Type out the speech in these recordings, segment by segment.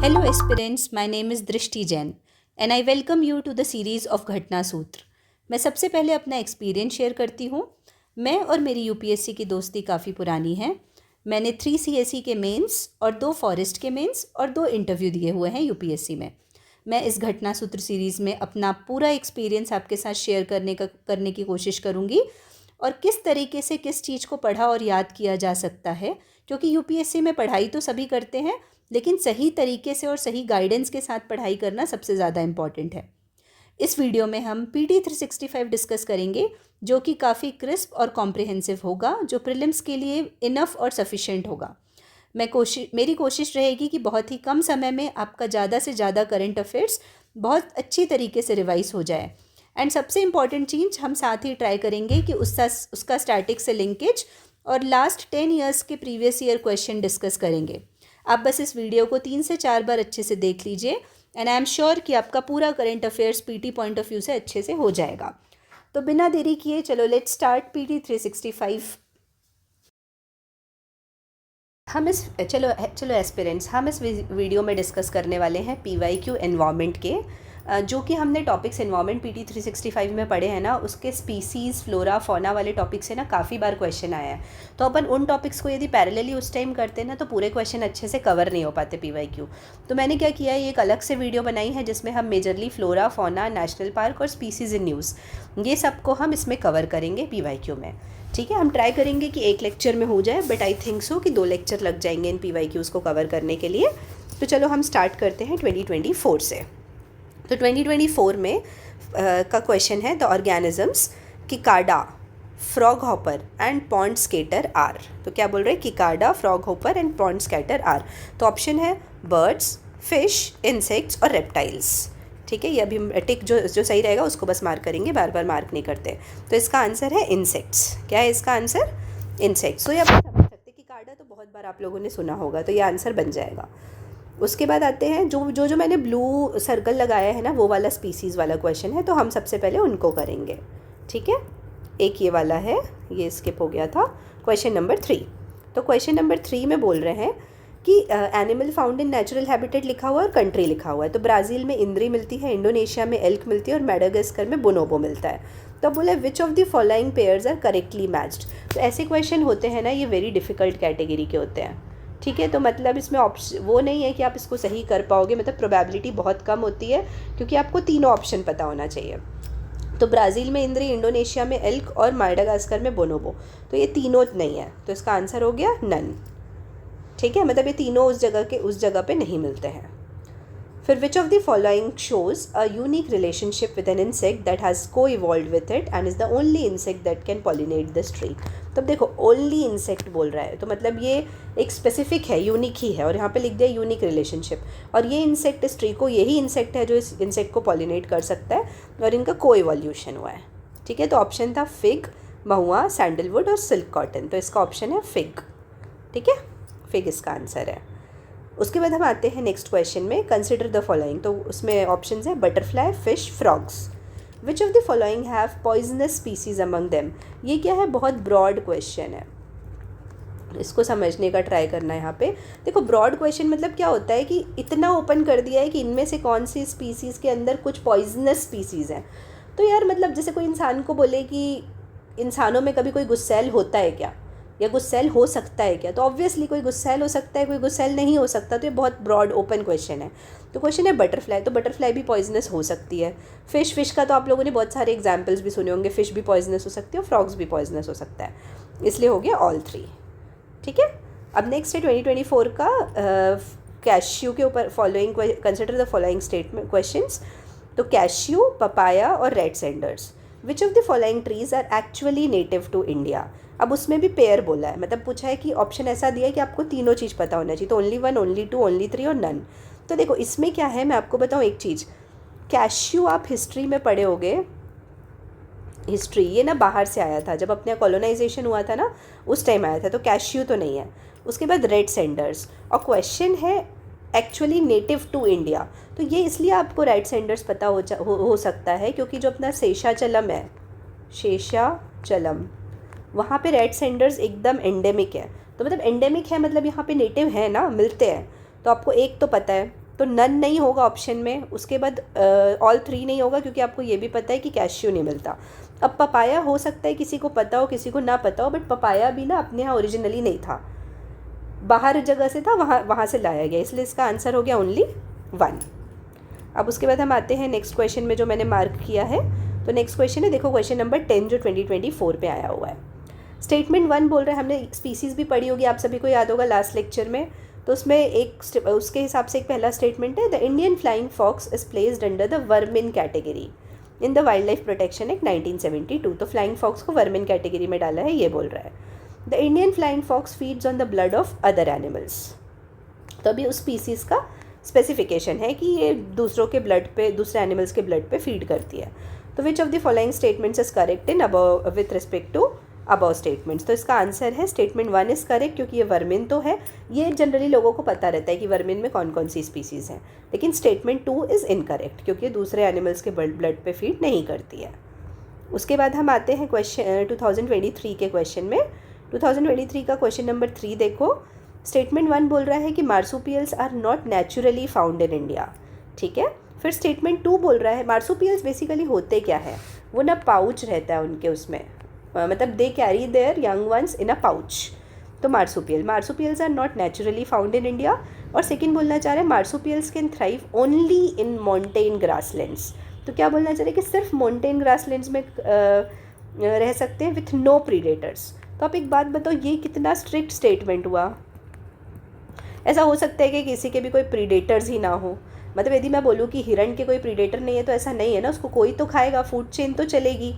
Hello aspirants, my name is Drishti Jain and I welcome you to the series of घटना सूत्र। मैं सबसे पहले अपना एक्सपीरियंस शेयर करती हूँ। मैं और मेरी यूपीएससी की दोस्ती काफ़ी पुरानी है। मैंने 3 सीएसई के मेंस और 2 फॉरेस्ट के मेंस और 2 इंटरव्यू दिए हुए हैं यूपीएससी में। मैं इस घटना सूत्र सीरीज़ में अपना पूरा एक्सपीरियंस आपके साथ शेयर करने की कोशिश करूँगी और किस तरीके से किस चीज़ को पढ़ा और याद किया जा सकता है, क्योंकि यूपीएससी में पढ़ाई तो सभी करते हैं लेकिन सही तरीके से और सही गाइडेंस के साथ पढ़ाई करना सबसे ज़्यादा इम्पॉर्टेंट है। इस वीडियो में हम पीटी 365 डिस्कस करेंगे जो कि काफ़ी क्रिस्प और कॉम्प्रिहेंसिव होगा, जो प्रीलिम्स के लिए इनफ और सफिशेंट होगा। मेरी कोशिश रहेगी कि बहुत ही कम समय में आपका ज़्यादा से ज़्यादा करंट अफेयर्स बहुत अच्छी तरीके से रिवाइज हो जाए। एंड सबसे इम्पॉर्टेंट चीज़ हम साथ ही ट्राई करेंगे कि उसका स्टैटिक से लिंकेज और लास्ट 10 ईयर्स के प्रीवियस ईयर क्वेश्चन डिस्कस करेंगे। आप बस इस वीडियो को 3 से 4 बार अच्छे से देख लीजिए एंड आई एम श्योर कि आपका पूरा current affairs PT point of view से अच्छे से हो जाएगा। तो बिना देरी किए चलो लेट्स स्टार्ट पीटी 365। चलो एस्पिरेंट्स, हम इस वीडियो में डिस्कस करने वाले हैं पीवाईक्यू एनवायरनमेंट के, जो कि हमने टॉपिक्स एनवायरनमेंट पीटी 365 में पढ़े हैं ना, उसके स्पीसीज़ फ्लोरा फौना वाले टॉपिक से ना काफ़ी बार क्वेश्चन आया है। तो अपन उन टॉपिक्स को यदि पैरेलली उस टाइम करते हैं ना तो पूरे क्वेश्चन अच्छे से कवर नहीं हो पाते पीवाईक्यू। तो मैंने क्या किया है, एक अलग से वीडियो बनाई है जिसमें हम majorly flora fauna, national park और स्पीसीज़ इन न्यूज़, ये सबको हम इसमें कवर करेंगे पीवाईक्यू में। ठीक है, हम ट्राई करेंगे कि एक लेक्चर में हो जाए, बट आई थिंक सो कि 2 लेक्चर लग जाएंगे इन पीवाईक्यूज़ को कवर करने के लिए। तो चलो हम स्टार्ट करते हैं 2024 से। तो 2024 में का क्वेश्चन है the organisms cicada, frog hopper and pond skater are. तो क्या बोल रहे हैं, cicada, frog hopper and pond skater are. तो ऑप्शन है बर्ड्स, फिश, इंसेक्ट्स और रेप्टाइल्स। ठीक है, ये अभी टिक जो सही रहेगा उसको बस मार्क करेंगे, बार बार मार्क नहीं करते। तो इसका आंसर है इंसेक्ट्स। क्या है इसका आंसर, इंसेक्ट्स। तो ये आप समझ सकते हैं कि किकाडा तो बहुत बार आप लोगों ने सुना होगा, तो ये आंसर बन जाएगा। उसके बाद आते हैं जो मैंने ब्लू सर्कल लगाया है ना, वो वाला स्पीसीज़ वाला क्वेश्चन है, तो हम सबसे पहले उनको करेंगे। ठीक है, एक ये वाला है, ये स्किप हो गया था, क्वेश्चन नंबर 3। तो क्वेश्चन नंबर 3 में बोल रहे हैं कि animal found in natural habitat लिखा हुआ है और कंट्री लिखा हुआ है। तो ब्राज़ील में इंद्री मिलती है, इंडोनेशिया में एल्क मिलती है और मेडागास्कर में बोनोबो मिलता है। तो बोला which of the following pairs are correctly matched. तो ऐसे क्वेश्चन होते हैं ना, ये वेरी डिफ़िकल्ट कैटेगरी के होते हैं। ठीक है, तो मतलब इसमें ऑप्शन वो नहीं है कि आप इसको सही कर पाओगे, मतलब प्रोबेबिलिटी बहुत कम होती है, क्योंकि आपको तीनों ऑप्शन पता होना चाहिए। तो ब्राज़ील में इंद्री, इंडोनेशिया में एल्क और मेडागास्कर में बोनोबो, तो ये तीनों नहीं है, तो इसका आंसर हो गया नन। ठीक है, मतलब ये तीनों उस जगह पे नहीं मिलते हैं। फिर which of the following shows a unique relationship with an insect that has coevolved with it and is the only insect that can pollinate this tree. तब देखो ओनली इंसेक्ट बोल रहा है, तो मतलब ये एक स्पेसिफिक है, यूनिक ही है, और यहाँ पे लिख दिया यूनिक रिलेशनशिप। और ये इंसेक्ट इस ट्री को, यही इंसेक्ट है जो इस इंसेक्ट को पॉलिनेट कर सकता है, और इनका को इवोल्यूशन हुआ है। ठीक है, तो ऑप्शन था फिग, महुआ, सैंडलवुड और सिल्क कॉटन। तो इसका ऑप्शन है फिग। ठीक है, फिग इसका आंसर है। उसके बाद हम आते हैं नेक्स्ट क्वेश्चन में, कंसिडर द फॉलोइंग। तो उसमें ऑप्शंस है butterfly, fish, frogs. Which of the following have poisonous species among them. ये क्या है, बहुत ब्रॉड क्वेश्चन है, इसको समझने का ट्राई करना है यहाँ पे। देखो ब्रॉड क्वेश्चन मतलब क्या होता है कि इतना ओपन कर दिया है कि इनमें से कौन सी स्पीसीज़ के अंदर कुछ पॉइजनस स्पीसीज़ हैं। तो यार मतलब जैसे कोई इंसान को बोले कि इंसानों में कभी कोई गुस्सैल होता है क्या, या गुस्सैल हो सकता है क्या, तो ऑब्वियसली कोई गुस्सैल हो सकता है, कोई गुस्सैल नहीं हो सकता। तो ये बहुत ब्रॉड ओपन क्वेश्चन है। तो क्वेश्चन है बटरफ्लाई, तो बटरफ्लाई भी पॉइजनस हो सकती है। फिश का तो आप लोगों ने बहुत सारे एग्जाम्पल्स भी सुने होंगे, फिश भी पॉइजनस हो सकती है और फ्रॉग्स भी पॉइजनस हो सकता है, इसलिए हो गया ऑल 3। ठीक है, अब नेक्स्ट है 2024 का कैश्यू के ऊपर, following consider the following statement questions. तो कैश्यू, पपाया और red sanders. Which of the following trees are actually native to India. अब उसमें भी पेयर बोला है, मतलब पूछा है कि ऑप्शन ऐसा दिया है कि आपको तीनों चीज़ पता होना चाहिए, तो ओनली 1, ओनली 2, ओनली 3 और नन। तो देखो इसमें क्या है, मैं आपको बताऊँ एक चीज़, कैश्यू आप हिस्ट्री में पढ़े होगे, हिस्ट्री ये ना बाहर से आया था, जब अपने कॉलोनाइजेशन हुआ था ना उस टाइम आया था, तो कैश्यू तो नहीं है। उसके बाद रेड सेंडर्स, और क्वेश्चन है एक्चुअली नेटिव टू इंडिया, तो ये इसलिए आपको रेड सेंडर्स पता हो सकता है क्योंकि जो अपना शेषाचलम है, शेषाचलम, वहाँ पे रेड सेंडर्स एकदम एंडेमिक है। तो मतलब एंडेमिक है मतलब यहाँ पे नेटिव है ना, मिलते हैं। तो आपको एक तो पता है तो नन नहीं होगा ऑप्शन में। उसके बाद ऑल 3 नहीं होगा, क्योंकि आपको ये भी पता है कि कैश्यू नहीं मिलता। अब पपाया हो सकता है किसी को पता हो किसी को ना पता हो, बट पपाया भी ना अपने यहाँ ओरिजिनली नहीं था, बाहर जगह से था, वहाँ से लाया गया, इसलिए इसका आंसर हो गया ओनली 1। अब उसके बाद हम आते हैं नेक्स्ट क्वेश्चन में जो मैंने मार्क किया है। तो नेक्स्ट क्वेश्चन है, देखो क्वेश्चन नंबर 10 जो 2024 पे आया हुआ है। स्टेटमेंट 1 बोल रहा है, हमने स्पीसीज़ भी पढ़ी होगी, आप सभी को याद होगा लास्ट लेक्चर में। तो उसमें उसके हिसाब से एक पहला स्टेटमेंट है, the Indian flying fox is placed under the vermin category in the wildlife protection act 1972। तो फ्लाइंग फॉक्स को वर्मिन कैटेगरी में डाला है, ये बोल रहा है। The Indian flying fox feeds on the blood of other animals. तो अभी उस स्पीसीज़ का स्पेसिफिकेशन है कि ये दूसरों के ब्लड पे, दूसरे एनिमल्स के ब्लड पे फीड करती है। तो which of the following statements is correct in above with respect to above statements. तो इसका आंसर है स्टेटमेंट 1 इज़ करेक्ट, क्योंकि ये वर्मिन तो है, ये जनरली लोगों को पता रहता है कि वर्मिन में कौन कौन सी स्पीसीज़ हैं। लेकिन स्टेटमेंट 2 इज़ इनकरेक्ट, क्योंकि ये दूसरे एनिमल्स के ब्लड पे फीड नहीं करती है। उसके बाद हम आते हैं क्वेश्चन 2023 के क्वेश्चन में। 2023 का क्वेश्चन नंबर 3 देखो। स्टेटमेंट 1 बोल रहा है कि marsupials are not naturally found in India, ठीक है। फिर स्टेटमेंट 2 बोल रहा है, मार्सुपियल्स बेसिकली होते क्या है, वो ना पाउच रहता है उनके उसमें, मतलब they carry their young ones in a pouch. तो marsupials are not naturally found in India. और सेकंड बोलना चाह रहे हैं, marsupials can thrive only in mountain grasslands. तो क्या बोलना चाह रहे हैं कि सिर्फ माउंटेन ग्रासलैंड्स में रह सकते हैं विथ नो प्रीडेटर्स। तो आप एक बात बताओ, ये कितना स्ट्रिक्ट स्टेटमेंट हुआ। ऐसा हो सकता है कि किसी के भी कोई प्रीडेटर्स ही ना हो, मतलब यदि मैं बोलूँ कि हिरण के कोई प्रीडेटर नहीं है तो ऐसा नहीं है ना, उसको कोई तो खाएगा, फूड चेन तो चलेगी,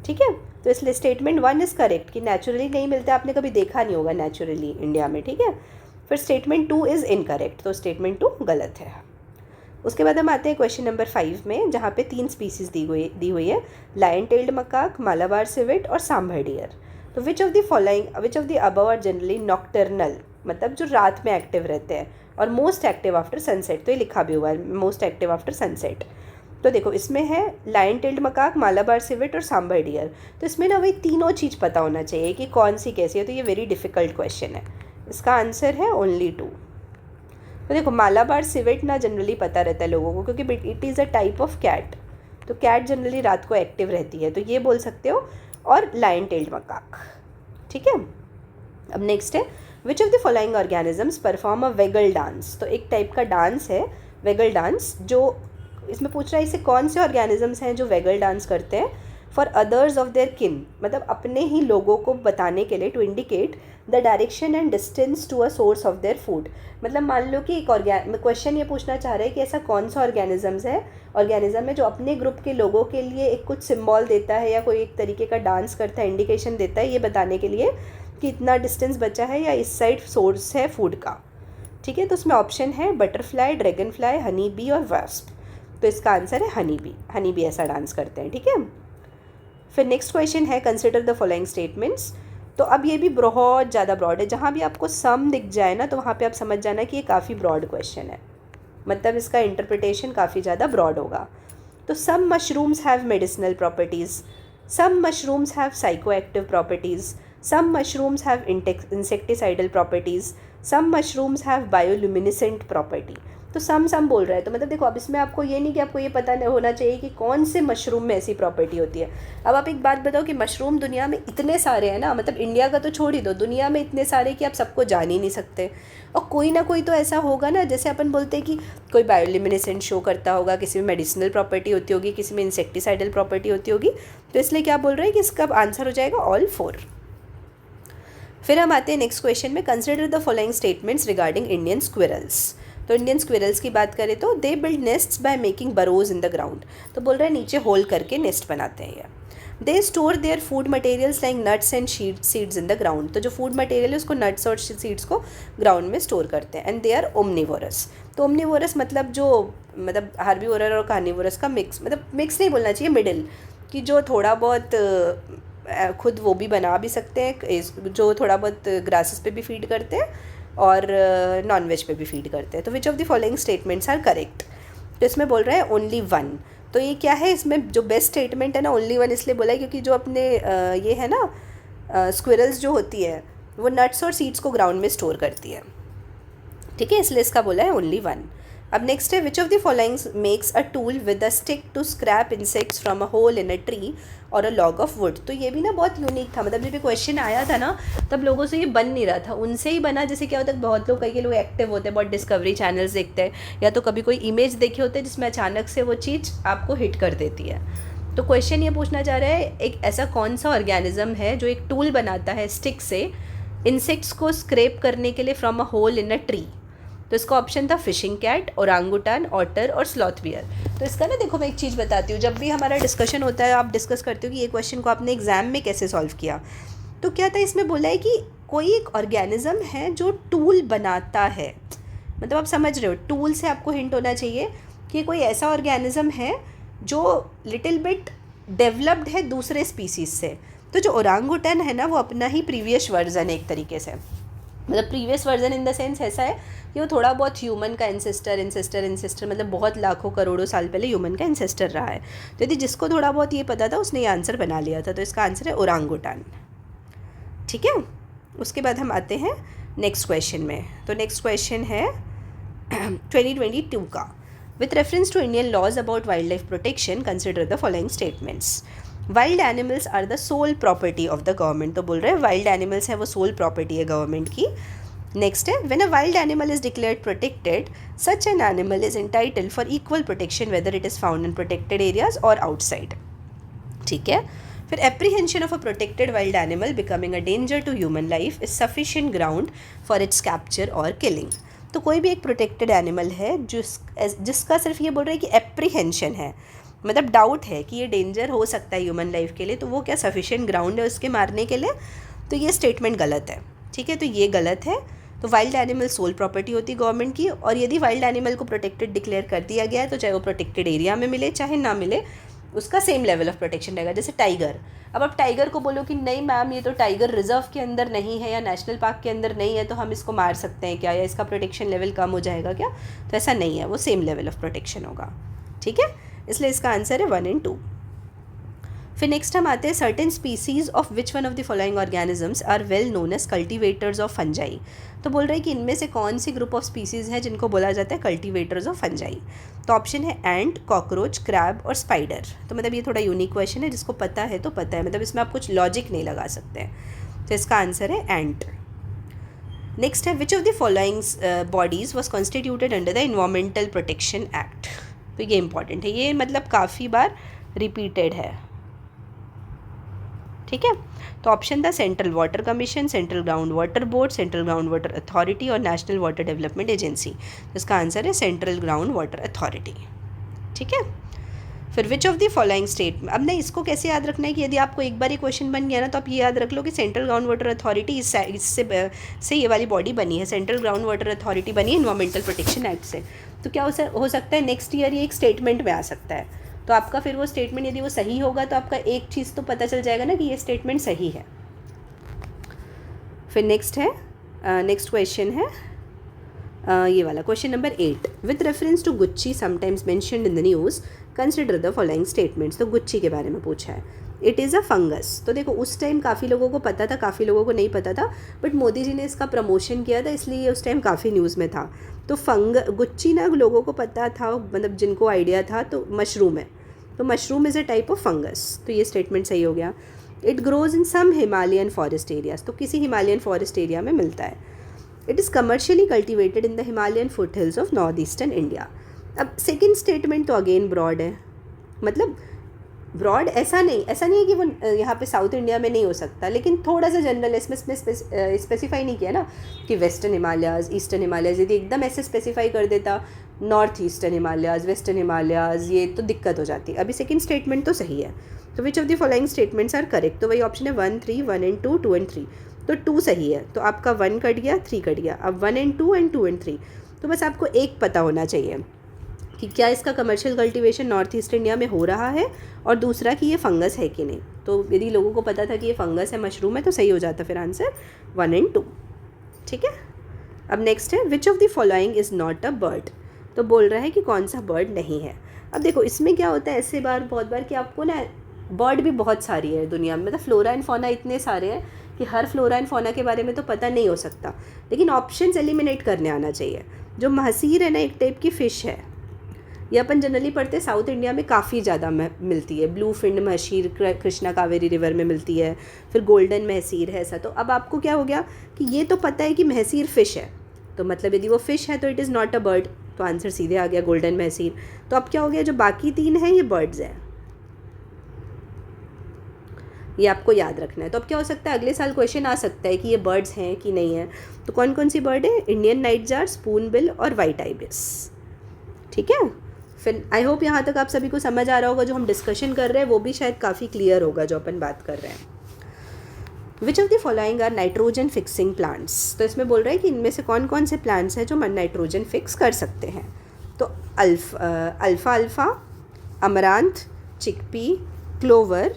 ठीक है। तो इसलिए स्टेटमेंट 1 इज़ करेक्ट कि नेचुरली नहीं मिलते, आपने कभी देखा नहीं होगा नेचुरली इंडिया में, ठीक है। फिर स्टेटमेंट 2 इज़ इनकरेक्ट, तो स्टेटमेंट 2 गलत है। उसके बाद हम आते हैं क्वेश्चन नंबर 5 में, जहाँ पे 3 स्पीसीज़ दी हुई है, lion tailed macaque, Malabar civet और सांभर डियर। तो which of the above are generally nocturnal, मतलब जो रात में एक्टिव रहते हैं, और मोस्ट एक्टिव आफ्टर सनसेट। तो ये लिखा भी हुआ है मोस्ट एक्टिव आफ्टर सनसेट। तो देखो इसमें है lion tailed macaque, Malabar civet और सांभर डियर। तो इसमें ना वही तीनों चीज़ पता होना चाहिए कि कौन सी कैसी है। तो ये वेरी डिफ़िकल्ट क्वेश्चन है, इसका आंसर है ओनली 2। तो देखो मालाबार सिवेट ना जनरली पता रहता है लोगों को, क्योंकि it is a type of cat, तो कैट जनरली रात को एक्टिव रहती है, तो ये बोल सकते हो। और लायन टेल्ड मकाक, ठीक है। अब नेक्स्ट है, which of the following organisms perform a vagal dance. तो एक टाइप का डांस है वेगल डांस, जो इसमें पूछ रहा है इसे कौन से ऑर्गेनिजम्स हैं जो वेगल डांस करते हैं फॉर अदर्स ऑफ देयर किन, मतलब अपने ही लोगों को बताने के लिए, to indicate the direction and distance to a source of their food. मतलब मान लो कि एक क्वेश्चन ये पूछना चाह रहे हैं कि ऐसा कौन सा ऑर्गेनिज्म है जो अपने ग्रुप के लोगों के लिए एक कुछ सिम्बॉल देता है या कोई एक तरीके का डांस करता है, इंडिकेशन देता है ये बताने के लिए कि इतना डिस्टेंस बचा है या इस साइड सोर्स है फूड का, ठीक है। तो उसमें ऑप्शन है butterfly, dragon fly, honey bee और वास्प। तो इसका आंसर है हनी बी ऐसा डांस करते हैं, ठीक है। फिर नेक्स्ट क्वेश्चन है, कंसिडर द फॉलोइंग स्टेटमेंट्स। तो अब ये भी बहुत ज़्यादा ब्रॉड है, जहाँ भी आपको सम दिख जाए ना तो वहाँ पे आप समझ जाना कि ये काफ़ी ब्रॉड क्वेश्चन है, मतलब इसका इंटरप्रिटेशन काफ़ी ज़्यादा ब्रॉड होगा। तो some mushrooms have medicinal properties, some mushrooms have psychoactive properties, some mushrooms have insecticidal properties, some mushrooms have bioluminescent property. तो सम बोल रहा है, तो मतलब देखो अब इसमें आपको ये नहीं कि आपको ये पता होना चाहिए कि कौन से मशरूम में ऐसी प्रॉपर्टी होती है। अब आप एक बात बताओ कि मशरूम दुनिया में इतने सारे हैं ना, मतलब इंडिया का तो छोड़ ही दो, दुनिया में इतने सारे कि आप सबको जान ही नहीं सकते। और कोई ना कोई तो ऐसा होगा ना, जैसे अपन बोलते हैं कि कोई बायोल्यूमिनेसेंट शो करता होगा, किसी में मेडिसिनल प्रॉपर्टी होती होगी, किसी में इंसेक्टिसाइडल प्रॉपर्टी होती होगी। तो इसलिए क्या बोल रहे हैं कि इसका आंसर हो जाएगा ऑल 4। फिर हम आते हैं नेक्स्ट क्वेश्चन में, consider the following statements regarding Indian squirrels. तो इंडियन स्क्विरल्स की बात करें तो they build nests by making burrows in the ground. तो बोल रहे हैं नीचे होल करके नेस्ट बनाते हैं ये। They store their food materials like nuts and seeds in the ground. तो जो फूड मटेरियल है उसको नट्स और सीड्स को ग्राउंड में स्टोर करते हैं। And they are omnivorous. तो ओमनिवोरस मतलब हार्बीवोरस और कार्निवोरस का मिक्स, मतलब मिक्स नहीं बोलना चाहिए, मिडिल, कि जो थोड़ा बहुत खुद वो भी बना भी सकते हैं, जो थोड़ा बहुत ग्रासेस पे भी फीड करते हैं और नॉन वेज पे भी फीड करते हैं। तो which of the following statements are correct. तो इसमें बोल रहा है ओनली 1। तो ये क्या है, इसमें जो बेस्ट स्टेटमेंट है ना ओनली 1 इसलिए बोला है क्योंकि जो अपने ये है ना स्क्विरल्स जो होती है वो नट्स और सीड्स को ग्राउंड में स्टोर करती है, ठीक है, इसलिए इसका बोला है ओनली 1। अब नेक्स्ट है, which of the following makes a tool with a stick to scrape insects from a hole in a tree और अ लॉग ऑफ वुड। तो ये भी ना बहुत यूनिक था, मतलब जब ये क्वेश्चन आया था ना तब लोगों से ये बन नहीं रहा था, उनसे ही बना। जैसे क्या होता है, बहुत लोग, कई लोग एक्टिव होते हैं, बहुत डिस्कवरी चैनल्स देखते हैं, या तो कभी कोई इमेज देखे होते हैं जिसमें अचानक से वो चीज़ आपको हिट कर देती है। तो क्वेश्चन ये पूछना चाह रहा है, एक ऐसा कौन सा ऑर्गेनिज्म है जो एक टूल बनाता है स्टिक से इंसेक्ट्स को स्क्रैप करने के लिए from a hole in a tree. तो इसका ऑप्शन था फिशिंग कैट, ओरांगुटान, ऑटर और स्लॉथ बियर। तो इसका ना देखो, मैं एक चीज़ बताती हूँ, जब भी हमारा डिस्कशन होता है आप डिस्कस करते हो कि ये क्वेश्चन को आपने एग्जाम में कैसे सॉल्व किया। तो क्या था, इसमें बोला है कि कोई एक ऑर्गेनिज्म है जो टूल बनाता है, मतलब आप समझ रहे हो, टूल से आपको हिंट होना चाहिए कि कोई ऐसा ऑर्गेनिज्म है जो लिटिल बिट डेवलप्ड है दूसरे स्पीसीज से। तो जो ओरांगुटान है ना, वो अपना ही प्रीवियस वर्जन है एक तरीके से, मतलब previous version in the sense ऐसा है कि वो थोड़ा बहुत ह्यूमन का इंसेस्टर मतलब बहुत लाखों करोड़ों साल पहले ह्यूमन का इंसेस्टर रहा है। तो यदि जिसको थोड़ा बहुत ये पता था उसने ये आंसर बना लिया था, तो इसका आंसर है ओरांगुटान। ठीक है, उसके बाद हम आते हैं नेक्स्ट क्वेश्चन में। तो नेक्स्ट क्वेश्चन है 2022 का। With reference to Indian laws about wildlife protection consider the following statements. Wild animals are the sole property of the government. तो बोल रहे हैं वाइल्ड एनिमल्स है वो सोल प्रॉपर्टी है गवर्नमेंट की। नेक्स्ट है, when a wild animal is declared protected such an animal is entitled for equal protection whether it is found in protected areas और आउटसाइड। ठीक है, फिर apprehension of a protected wild animal becoming a danger to human life is sufficient ground for its capture और killing. तो कोई भी एक protected animal है जिसका सिर्फ ये बोल रहे हैं कि एप्रीहेंशन है, मतलब डाउट है कि ये डेंजर हो सकता है ह्यूमन लाइफ के लिए, तो वो क्या सफिशिएंट ग्राउंड है उसके मारने के लिए। तो ये स्टेटमेंट गलत है। ठीक है, तो ये गलत है। तो वाइल्ड एनिमल सोल प्रॉपर्टी होती है गवर्नमेंट की, और यदि वाइल्ड एनिमल को प्रोटेक्टेड डिक्लेयर कर दिया गया है तो चाहे वो प्रोटेक्टेड एरिया में मिले चाहे ना मिले, उसका सेम लेवल ऑफ प्रोटेक्शन रहेगा। जैसे टाइगर, अब आप टाइगर को बोलो कि नहीं मैम ये तो टाइगर रिजर्व के अंदर नहीं है या नेशनल पार्क के अंदर नहीं है तो हम इसको मार सकते हैं क्या, या इसका प्रोटेक्शन लेवल कम हो जाएगा क्या, तो ऐसा नहीं है, वो सेम लेवल ऑफ प्रोटेक्शन होगा। ठीक है, इसलिए इसका आंसर है 1 और 2। फिर नेक्स्ट हम आते हैं, certain species of which one of the following organisms are well known as cultivators of fungi. तो बोल रहे हैं कि इनमें से कौन सी ग्रुप ऑफ स्पीसीज है जिनको बोला जाता है कल्टिवेटर्स ऑफ फंजाई। तो ऑप्शन है एंट, कॉकरोच, क्रैब और स्पाइडर। तो मतलब ये थोड़ा यूनिक क्वेश्चन है, जिसको पता है तो पता है, मतलब इसमें आप कुछ लॉजिक नहीं लगा सकते हैं। तो इसका आंसर है एंट। नेक्स्ट है, which of the following bodies was constituted under the environmental protection act. तो ये इंपॉर्टेंट है, ये मतलब काफ़ी बार रिपीटेड है। ठीक है, तो ऑप्शन था central water commission, central ground water board, central ground water authority और नेशनल वाटर डेवलपमेंट एजेंसी। तो इसका आंसर है सेंट्रल ग्राउंड वाटर अथॉरिटी। ठीक है, फिर which of the following state, अब ना इसको कैसे याद रखना है कि यदि आपको एक बार ये क्वेश्चन बन गया ना तो आप ये याद रख लो कि सेंट्रल ग्राउंड वाटर अथॉरिटी इससे ये वाली बॉडी बनी है, सेंट्रल ग्राउंड वाटर अथॉरिटी बनी है एनवायरमेंटल प्रोटेक्शन एक्ट से। तो क्या हो सकता है नेक्स्ट ईयर ये एक स्टेटमेंट में आ सकता है, तो आपका फिर वो स्टेटमेंट यदि वो सही होगा तो आपका एक चीज़ तो पता चल जाएगा ना कि ये स्टेटमेंट सही है। फिर नेक्स्ट है, नेक्स्ट क्वेश्चन है ये वाला question number 8। With reference to Gucchi sometimes mentioned in the news consider the following statements. तो गुच्ची के बारे में पूछा है। It is a fungus. तो देखो उस टाइम काफ़ी लोगों को पता था, काफ़ी लोगों को नहीं पता था, बट मोदी जी ने इसका प्रमोशन किया था इसलिए ये उस टाइम काफ़ी न्यूज़ में था। तो गुच्ची ना लोगों को पता था, मतलब जिनको आइडिया था, तो मशरूम है। तो mushroom is a type of fungus, तो ये स्टेटमेंट सही हो गया। It grows in some Himalayan forest areas. तो किसी हिमालयन फॉरेस्ट एरिया में मिलता है। It is commercially cultivated in the Himalayan foothills of north eastern India. अब सेकेंड स्टेटमेंट तो अगेन ब्रॉड है, मतलब ब्रॉड ऐसा नहीं है कि वो यहाँ पे साउथ इंडिया में नहीं हो सकता, लेकिन थोड़ा सा जनरल है, इसमें स्पेसिफाई नहीं किया ना कि वेस्टर्न हिमालयाज़, ईस्टर्न हिमालयाज़। यदि एकदम ऐसे स्पेसिफाई कर देता north eastern Himalayas, western Himalayas, ये तो दिक्कत हो जाती। अभी सेकंड स्टेटमेंट तो सही है। तो which of the following statements are correct. तो वही ऑप्शन है 1, 3, 1 and 2, 2 and 3। तो 2 सही है, तो आपका 1 कट गया, 3 कट गया। अब 1 and 2 and 2 and 3। तो बस आपको एक पता होना चाहिए कि क्या इसका commercial cultivation north east India में हो रहा है, और दूसरा कि ये फंगस है कि नहीं। तो यदि लोगों को पता था कि ये फंगस है, मशरूम है, तो सही हो जाता फिर आंसर 1 and 2। ठीक है, अब नेक्स्ट है, which of the following is not a bird. तो बोल रहा है कि कौन सा बर्ड नहीं है। अब देखो इसमें क्या होता है, ऐसे बहुत बार कि आपको ना बर्ड भी बहुत सारी है दुनिया में, मतलब फ्लोरा एंड फौना इतने सारे हैं कि हर फ्लोरा एंड फौना के बारे में तो पता नहीं हो सकता, लेकिन ऑप्शंस एलिमिनेट करने आना चाहिए। जो महसीर है ना एक टाइप की फ़िश है, ये अपन जनरली पढ़ते हैं साउथ इंडिया में काफ़ी ज़्यादा मिलती है। Blue fin mahseer Krishna Kaveri river में मिलती है, फिर गोल्डन महसीर है ऐसा। तो अब आपको क्या हो गया कि ये तो पता है कि महसीर फ़िश है, तो मतलब यदि वो फ़िश है तो it is not a bird, तो आंसर सीधे आ गया गोल्डन महसीर। तो अब क्या हो गया, जो बाकी 3 हैं ये बर्ड्स हैं, ये आपको याद रखना है। तो अब क्या हो सकता है, अगले साल क्वेश्चन आ सकता है कि ये बर्ड्स हैं कि नहीं है। तो कौन कौन सी बर्ड है, Indian night jar, spoon bill और वाइट आइबिस। ठीक है, फिर आई होप यहाँ तक आप सभी को समझ आ रहा होगा। जो हम डिस्कशन कर रहे हैं वो भी शायद काफ़ी क्लियर होगा जो अपन बात कर रहे हैं। Which of the following are nitrogen fixing plants. तो इसमें बोल रहा है कि इनमें से कौन कौन से प्लांट्स हैं जो नाइट्रोजन फिक्स कर सकते हैं। तो अल्फा, अमरांथ, चिकपी, क्लोवर,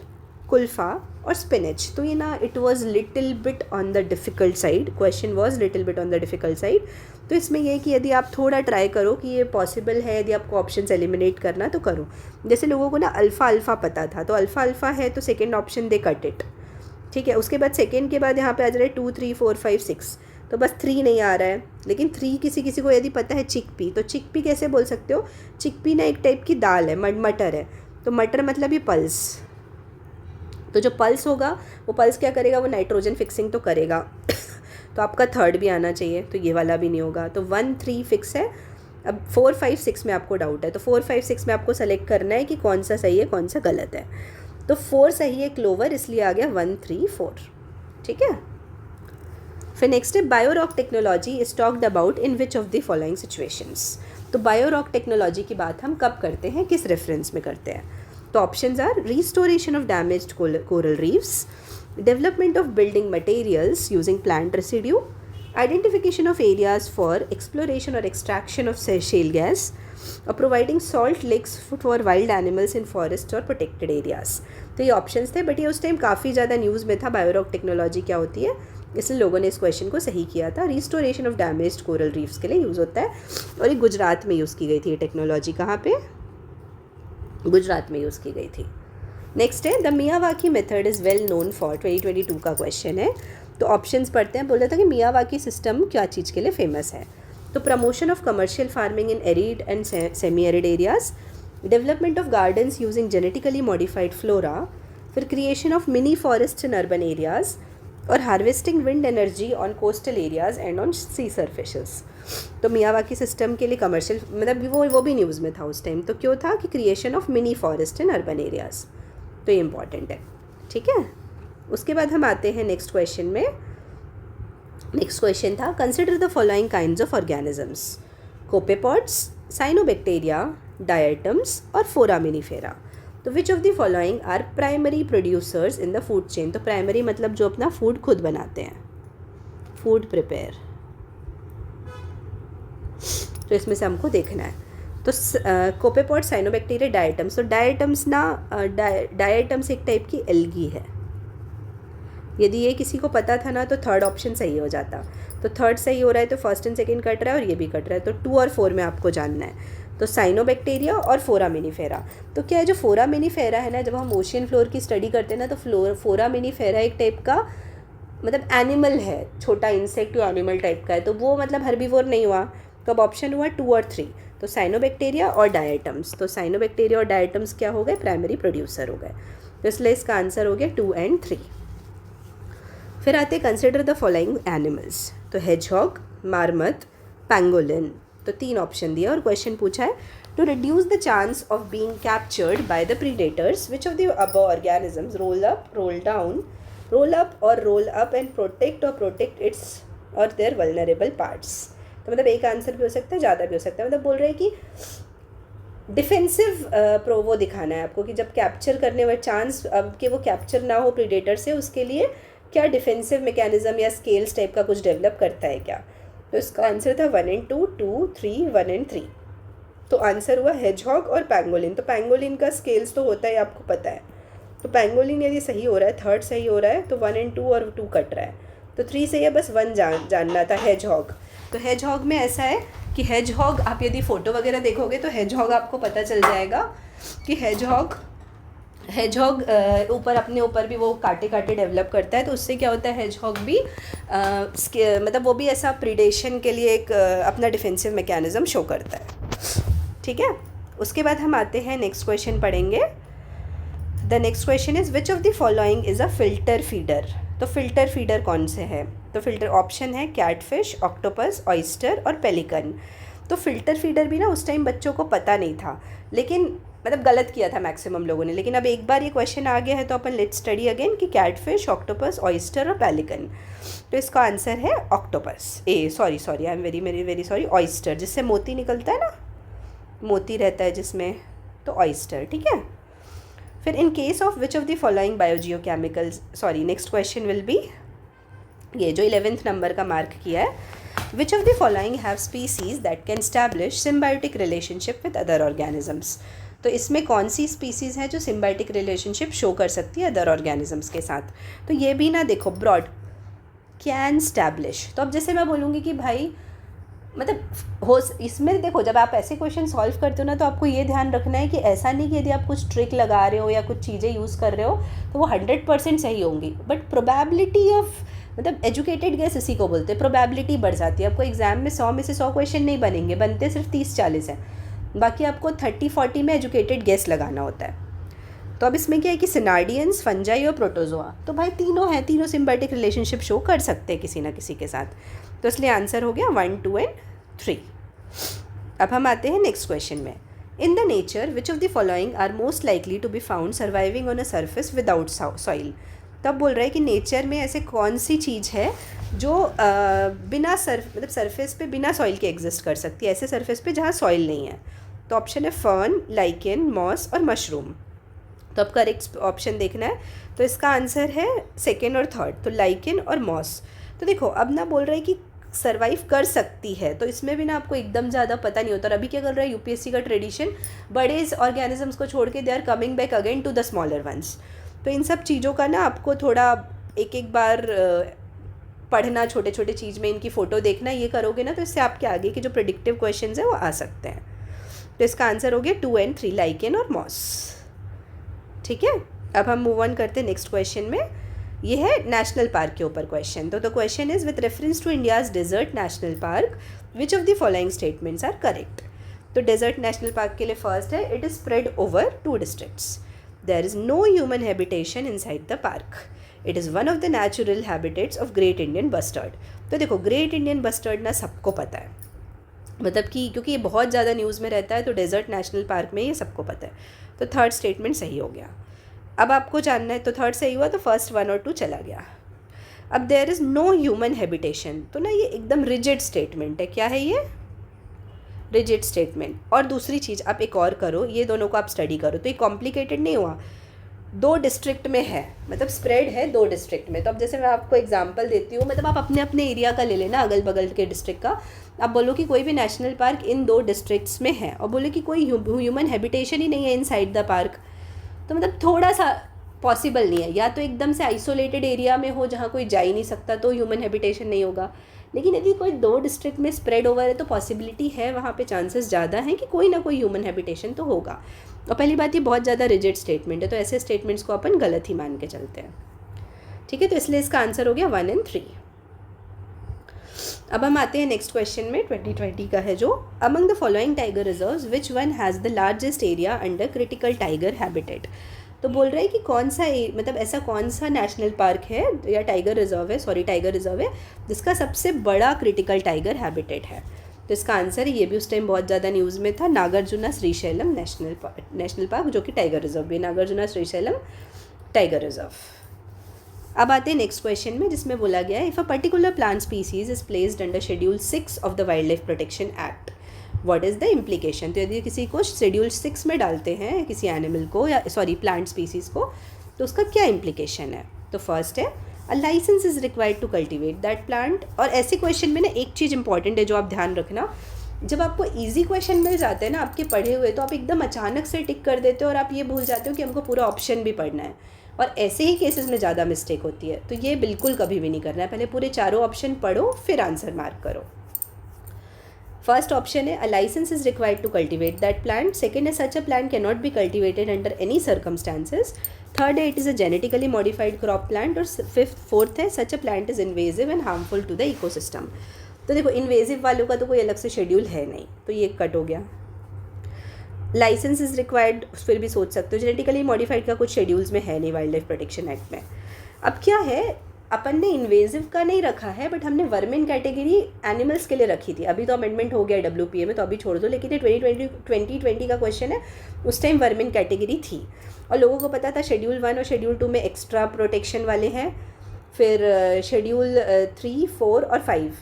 कुल्फा और स्पिनच। तो ये ना it was little bit on the difficult side, question was little bit on the difficult side. तो इसमें ये है कि यदि आप थोड़ा ट्राई करो कि ये पॉसिबल है, यदि आपको ऑप्शंस एलिमिनेट करना तो करो। जैसे लोगों को ना अल्फ़ा पता था, तो अल्फ़ा है तो second option they cut it. ठीक है, उसके बाद सेकेंड के बाद यहाँ पे आ जा रहा है 2, 3, 4, 5, 6, तो बस 3 नहीं आ रहा है। लेकिन 3 किसी को यदि पता है चिकपी, तो चिकपी कैसे बोल सकते हो, चिकपी ना एक टाइप की दाल है, मटर है। तो मटर मतलब ये पल्स, तो जो पल्स होगा वो पल्स क्या करेगा, वो नाइट्रोजन फिक्सिंग तो करेगा। तो आपका थर्ड भी आना चाहिए, तो ये वाला भी नहीं होगा। तो 1, 3 फिक्स है। अब 4, 5, 6 में आपको डाउट है, तो 4, 5, 6 में आपको सेलेक्ट करना है कि कौन सा सही है कौन सा गलत है। तो 4 सही है क्लोवर, इसलिए आ गया 1, 3, 4। ठीक है, फिर नेक्स्ट है biorock technology is talked about in which of the following situations. तो बायोरॉक टेक्नोलॉजी की बात हम कब करते हैं, किस रेफरेंस में करते हैं। तो options are restoration of damaged coral reefs, development of building materials using plant residue, identification of areas for exploration or extraction of shale gas, or providing salt licks for wild animals in forests or protected areas। तो ये options थे, but ये उस time काफ़ी ज़्यादा news में था Biorock technology क्या होती है, इसलिए लोगों ने इस क्वेश्चन को सही किया था। Restoration of damaged coral reefs के लिए यूज़ होता है, और ये गुजरात में यूज़ की गई थी ये टेक्नोलॉजी। कहाँ पे, गुजरात में यूज़ की गई थी। नेक्स्ट है the Miyawaki method is well known for, 2022 का क्वेश्चन है। तो ऑप्शंस पढ़ते हैं। बोल रहा था कि मियावाकी सिस्टम क्या चीज़ के लिए फेमस है। तो promotion of commercial farming in arid and semi arid areas, development of gardens using genetically modified flora, फिर creation of mini forest in urban areas, और harvesting wind energy on coastal areas and on sea surfaces. तो Miyawaki system के लिए commercial मतलब वो भी news में था उस टाइम। तो क्यों था कि creation of mini forest in urban areas, तो ये इंपॉर्टेंट है। ठीक है, उसके बाद हम आते हैं नेक्स्ट क्वेश्चन में। नेक्स्ट क्वेश्चन था consider the following kinds of organisms, copepods, cyanobacteria, diatoms और फोरामिनीफेरा। तो which of the following are primary producers in the food chain. तो प्राइमरी मतलब जो अपना फूड खुद बनाते हैं, फूड प्रिपेयर। तो इसमें से हमको देखना है। तो कोपेपॉड, साइनोबैक्टीरिया, डायटम्स। तो डायटम्स ना डायटम्स एक टाइप की एल्गी है। यदि ये किसी को पता था ना तो थर्ड ऑप्शन सही हो जाता। तो थर्ड सही हो रहा है तो फर्स्ट एंड सेकंड कट रहा है और ये भी कट रहा है। तो 2 और 4 में आपको जानना है। तो साइनोबैक्टीरिया और फोरामिनीफेरा। तो क्या है जो फोरामिनीफेरा है ना, जब हम ओशियन फ्लोर की स्टडी करते हैं ना तो फोरामिनीफेरा एक टाइप का मतलब एनिमल है, छोटा इंसेक्ट या एनिमल टाइप का है। तो वो मतलब हर्बीवोर नहीं हुआ। तो अब ऑप्शन हुआ 2 और 3। तो साइनोबैक्टीरिया और डायटम्स। तो साइनोबैक्टीरिया और डायटम्स क्या हो गए, प्राइमरी प्रोड्यूसर हो गए। तो इसलिए इसका आंसर हो गया 2 और 3। फिर आते कंसिडर द फॉलोइंग एनिमल्स। तो हेजहॉग, मार्मत, पैंगोलिन। तो 3 ऑप्शन दिया और क्वेश्चन पूछा है to reduce the chance of being captured by the predators which of the above organisms roll up, roll down, roll up और roll up and protect its और their vulnerable parts. तो मतलब एक answer भी हो सकता है, ज़्यादा भी हो सकता है। मतलब बोल रहे हैं कि डिफेंसिव वो दिखाना है आपको कि जब कैप्चर करने वाले चांस अब कि वो कैप्चर ना हो प्रीडेटर से, उसके लिए क्या डिफेंसिव मैकेनिज्म या स्केल्स टाइप का कुछ डेवलप करता है क्या। तो इसका आंसर था 1 और 2, 2, 3, 1 और 3। तो आंसर हुआ हेजहॉग और पैंगोलिन। तो पैंगोलिन का स्केल्स तो होता है, आपको पता है। तो पैंगोलिन यदि सही हो रहा है, थर्ड सही हो रहा है, तो 1 और 2 और 2 कट रहा है। तो 3 सही है, बस 1 जानना था, हेजहॉग। तो हेजहॉग में ऐसा है कि हेजहॉग आप यदि फ़ोटो वगैरह देखोगे तो हेजहॉग आपको पता चल जाएगा कि हेजहॉग हेजहॉग ऊपर अपने ऊपर भी वो कांटे कांटे डेवलप करता है, तो उससे क्या होता है हेजहॉग भी मतलब वो भी ऐसा प्रीडेशन के लिए एक अपना डिफेंसिव मैकेनिज्म शो करता है। ठीक है, उसके बाद हम आते हैं नेक्स्ट क्वेश्चन पढ़ेंगे। The next question is which of the following is a filter feeder. तो फिल्टर फीडर कौन से है? तो फिल्टर ऑप्शन है कैटफिश, ऑक्टोपस, ऑयस्टर और पेलिकन। तो फिल्टर फीडर भी ना उस टाइम बच्चों को पता नहीं था, लेकिन मतलब गलत किया था मैक्सिमम लोगों ने, लेकिन अब एक बार ये क्वेश्चन आ गया है तो अपन लेट्स स्टडी अगेन कि कैटफिश, ऑक्टोपस, ऑयस्टर और पेलिकन। तो इसका आंसर है octopus, sorry I am very sorry, oyster, जिससे मोती निकलता है ना, मोती रहता है जिसमें, तो ऑयस्टर। ठीक है, फिर in case of which of the following biogeochemicals, sorry next question will be ये जो 11th नंबर का मार्क किया है, which of the following have species that can establish symbiotic relationship with other organisms. तो इसमें कौन सी स्पीसीज़ है जो सिम्बायोटिक रिलेशनशिप शो कर सकती है अदर ऑर्गेनिजम्स के साथ? तो ये भी ना देखो ब्रॉड, कैन एस्टैब्लिश, तो अब जैसे मैं बोलूँगी कि भाई मतलब हो, इसमें देखो जब आप ऐसे क्वेश्चन सॉल्व करते हो ना, तो आपको ये ध्यान रखना है कि ऐसा नहीं कि यदि आप कुछ ट्रिक लगा रहे हो या कुछ चीज़ें यूज़ कर रहे हो तो वो 100% सही होंगी, बट प्रोबेबिलिटी ऑफ, मतलब एजुकेटेड गेस इसी को बोलते हैं, प्रोबेबिलिटी बढ़ जाती है। आपको एग्जाम में 100 में से 100 क्वेश्चन नहीं बनेंगे, बनते सिर्फ 30-40 हैं, बाकी आपको 30-40 में एजुकेटेड गेस लगाना होता है। तो अब इसमें क्या है कि सिनार्डियंस, फंजाई और प्रोटोजोआ, तो भाई तीनों हैं, तीनों सिम्बायोटिक रिलेशनशिप शो कर सकते हैं किसी ना किसी के साथ, तो इसलिए आंसर हो गया 1, 2 एंड 3। अब हम आते हैं नेक्स्ट क्वेश्चन में। In the nature which of the following are most likely to be found surviving on a surface without soil. तब बोल रहा है कि नेचर में ऐसे कौन सी चीज़ है जो बिना मतलब सरफेस पे बिना सॉइल के एग्जिस्ट कर सकती है, ऐसे सरफेस पे जहाँ सॉइल नहीं है। तो ऑप्शन है फर्न, लाइकेन, मॉस और मशरूम। तो अब करेक्ट ऑप्शन देखना है, तो इसका आंसर है सेकेंड और थर्ड, तो लाइकेन और मॉस। तो देखो अब ना बोल रहा है कि सर्वाइव कर सकती है, तो इसमें भी ना आपको एकदम ज़्यादा पता नहीं होता। और अभी क्या कर रहा है यूपीएससी का ट्रेडिशन, बड़े ऑर्गेनिजम्स को छोड़ के they are coming back again to the smaller ones. तो इन सब चीज़ों का ना आपको थोड़ा एक बार पढ़ना, छोटे छोटे चीज़ में इनकी फ़ोटो देखना, ये करोगे ना तो इससे आपके आगे के जो प्रेडिक्टिव क्वेश्चंस हैं वो आ सकते हैं। तो इसका आंसर हो गया 2 एंड 3, लाइकेन और मॉस। ठीक है, अब हम मूव ऑन करते हैं नेक्स्ट क्वेश्चन में। ये है नेशनल पार्क के ऊपर क्वेश्चन। तो the question is with reference to India's desert national park which of the following statements are correct. तो डेजर्ट नेशनल पार्क के लिए फर्स्ट है it is spread over 2 districts, there is no human habitation inside the park, it is one of the natural habitats of great Indian bustard. तो देखो great Indian bustard ना सबको पता है, मतलब कि क्योंकि ये बहुत ज़्यादा न्यूज़ में रहता है, तो डेजर्ट नेशनल पार्क में ये सबको पता है। तो थर्ड स्टेटमेंट सही हो गया। अब आपको जानना है, तो थर्ड सही हुआ, तो फर्स्ट 1 और 2 चला गया। अब there is no human habitation, तो ना ये एकदम रिजिड स्टेटमेंट है। क्या है ये? Rigid statement. और दूसरी चीज़ आप एक और करो, ये दोनों को आप स्टडी करो, तो ये कॉम्प्लिकेटेड नहीं हुआ, 2 डिस्ट्रिक्ट में है, मतलब स्प्रेड है 2 डिस्ट्रिक्ट में। तो अब जैसे मैं आपको एग्जांपल देती हूँ, मतलब आप अपने अपने एरिया का ले लेना, अगल बगल के डिस्ट्रिक्ट का। आप बोलो कि कोई भी नेशनल पार्क इन 2 डिस्ट्रिक्ट्स में है, और बोलो कि कोई ह्यूमन हैबिटेशन ही नहीं है इनसाइड द पार्क, तो मतलब थोड़ा सा पॉसिबल नहीं है। या तो एकदम से आइसोलेटेड एरिया में हो जहाँ कोई जा ही नहीं सकता, तो ह्यूमन हैबिटेशन नहीं होगा। लेकिन यदि कोई 2 डिस्ट्रिक्ट में स्प्रेड ओवर है, तो पॉसिबिलिटी है, वहाँ पे चांसेस ज़्यादा हैं कि कोई ना कोई ह्यूमन हैबिटेशन तो होगा। और पहली बात, ये बहुत ज़्यादा रिजिड स्टेटमेंट है, तो ऐसे स्टेटमेंट्स को अपन गलत ही मान के चलते हैं। ठीक है, तो इसलिए इसका आंसर हो गया 1 एंड 3। अब हम आते हैं नेक्स्ट क्वेश्चन में, 2020 का है जो, among the following tiger reserves which one has the largest area under critical tiger habitat. तो बोल रहा है कि कौन सा मतलब ऐसा कौन सा नेशनल पार्क है या टाइगर रिजर्व है, टाइगर रिजर्व है जिसका सबसे बड़ा क्रिटिकल टाइगर हैबिटेट है। तो इसका आंसर है, ये भी उस टाइम बहुत ज़्यादा न्यूज़ में था, नागार्जुना श्रीशैलम नेशनल पार्क, जो कि टाइगर रिजर्व भी, नागार्जुना श्रीशैलम टाइगर रिजर्व। अब आते हैं नेक्स्ट क्वेश्चन में, जिसमें बोला गया है if a particular plant species is placed under schedule 6 of the wildlife protection act, what is the implication. तो यदि किसी को शेड्यूल 6 में डालते हैं, किसी एनिमल को या प्लांट स्पीसीज़ को, तो उसका क्या इम्प्लीकेशन है। तो फर्स्ट है a license is required to cultivate that plant. और ऐसे क्वेश्चन में ना एक चीज़ इंपॉर्टेंट है जो आप ध्यान रखना, जब आपको ईजी क्वेश्चन मिल जाते हैं ना आपके पढ़े हुए, तो आप एकदम अचानक से टिक कर देते हो और आप ये भूल जाते हो कि हमको पूरा ऑप्शन भी पढ़ना है, और ऐसे ही केसेस में ज़्यादा मिस्टेक होती है। तो ये बिल्कुल कभी भी नहीं करना है, पहले पूरे चारों ऑप्शन पढ़ो फिर आंसर मार्क करो। फर्स्ट ऑप्शन है a license is required to cultivate that plant, second है such a plant can not be cultivated under any circumstances, third है it is a genetically modified crop plant, और fourth है such a plant is invasive and harmful to the ecosystem. तो देखो invasive वालों का तो कोई अलग से शेड्यूल है नहीं, तो ये कट हो गया। लाइसेंस इज रिक्वायर्ड फिर भी सोच सकते हो, जेनेटिकली मॉडिफाइड का कुछ शेड्यूल्स में है नहीं वाइल्ड लाइफ प्रोटेक्शन एक्ट में। अब क्या है, अपन ने इन्वेजिव का नहीं रखा है, बट हमने वर्मिन कैटेगरी एनिमल्स के लिए रखी थी। अभी तो अमेंडमेंट हो गया WPA में, तो अभी छोड़ दो, लेकिन ये 2020 का क्वेश्चन है, उस टाइम वर्मिन कैटेगरी थी और लोगों को पता था शेड्यूल 1 और शेड्यूल 2 में एक्स्ट्रा प्रोटेक्शन वाले हैं, फिर शेड्यूल 3, 4 और 5,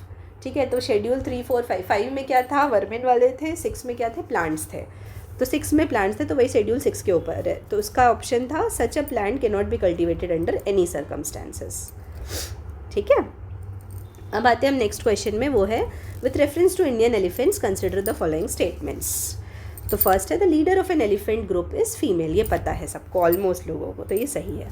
ठीक है। तो शेड्यूल 3, 4, 5 में क्या था, वर्मिन वाले थे, 6 में क्या थे, प्लांट्स थे। तो 6 में प्लांट्स थे, तो वही शेड्यूल 6 के ऊपर है। तो उसका ऑप्शन था such a plant can not be cultivated under any circumstances, ठीक है। अब आते हैं हम नेक्स्ट क्वेश्चन में, वो है with reference to Indian elephants consider the following statements. तो फर्स्ट है the leader of an elephant group is female, ये पता है सबको, ऑलमोस्ट लोगों को, तो ये सही है।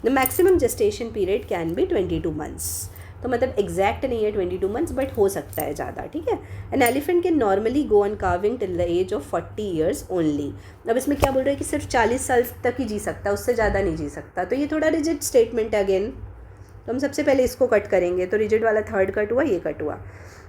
The maximum gestation period can be 22 months, तो मतलब एग्जैक्ट नहीं है 22 मंथ्स, बट हो सकता है ज़्यादा, ठीक है। An elephant can normally go on calving till the age of 40 years only. अब इसमें क्या बोल रहे हैं कि सिर्फ 40 साल तक ही जी सकता, उससे ज़्यादा नहीं जी सकता, तो ये थोड़ा रिजिड स्टेटमेंट है अगेन। तो हम सबसे पहले इसको कट करेंगे, तो रिजिड वाला थर्ड कट हुआ, ये कट हुआ,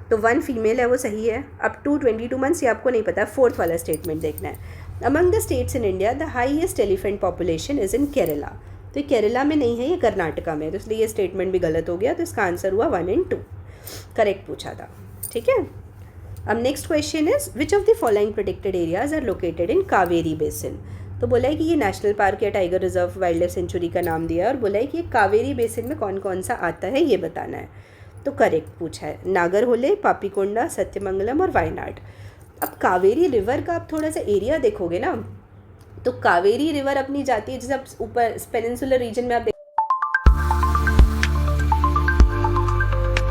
तो 1 फीमेल है वो सही है। अप टू 22 मंथ्स ये आपको नहीं पता है, फोर्थ वाला स्टेटमेंट देखना है। Among the states in India the highest elephant population is in Kerala, तो ये केरला में नहीं है, ये कर्नाटका में, तो इसलिए ये स्टेटमेंट भी गलत हो गया। तो इसका आंसर हुआ 1 और 2, करेक्ट पूछा था, ठीक है। अब next question is which of the following protected areas are located in Kaveri basin. तो बोला है कि ये नेशनल पार्क या tiger reserve wildlife sanctuary का नाम दिया है, और बोला है कि ये कावेरी बेसिन में कौन कौन सा आता है ये बताना है। तो करेक्ट पूछा है, नागरहोले, पापीकोंडा, सत्यमंगलम और वायनाड। अब कावेरी रिवर का आप थोड़ा सा एरिया देखोगे ना, तो कावेरी रिवर अपनी जाती है, जैसे आप ऊपर पेनिनसुलर रीजन में आप